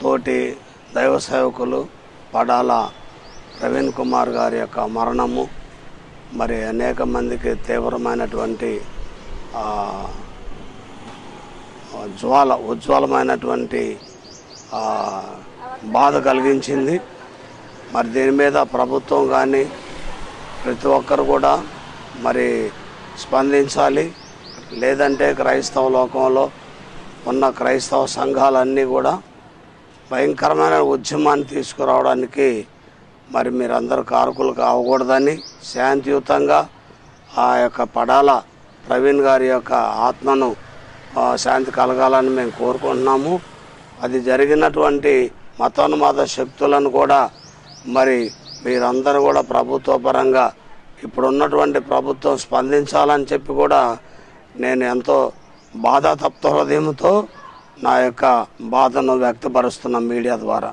తోటి దైవ సేవకులు పడాల ప్రవీణ్ కుమార్ గారి యొక్క మరణము మరి అనేక మందికి తీవ్రమైనటువంటి ఉజ్వలమైనటువంటి బాధ కలిగించింది. మరి దీని మీద ప్రభుత్వం కానీ ప్రతి ఒక్కరు కూడా మరి స్పందించాలి. లేదంటే క్రైస్తవ లోకంలో ఉన్న క్రైస్తవ సంఘాలన్నీ కూడా భయంకరమైన ఉద్యమాన్ని తీసుకురావడానికి మరి మీరందరూ కారకులు కావకూడదని, శాంతియుతంగా ఆ యొక్క పడాల ప్రవీణ్ గారి యొక్క ఆత్మను శాంతి కలగాలని మేము కోరుకుంటున్నాము. అది జరిగినటువంటి మతోన్మాద శక్తులను కూడా మరి మీరందరూ కూడా ప్రభుత్వ పరంగా ఇప్పుడున్నటువంటి ప్రభుత్వం స్పందించాలని చెప్పి కూడా నేను ఎంతో బాధాతప్త హృదయంతో నా యొక్క బాధను వ్యక్తపరుస్తున్న మీడియా ద్వారా.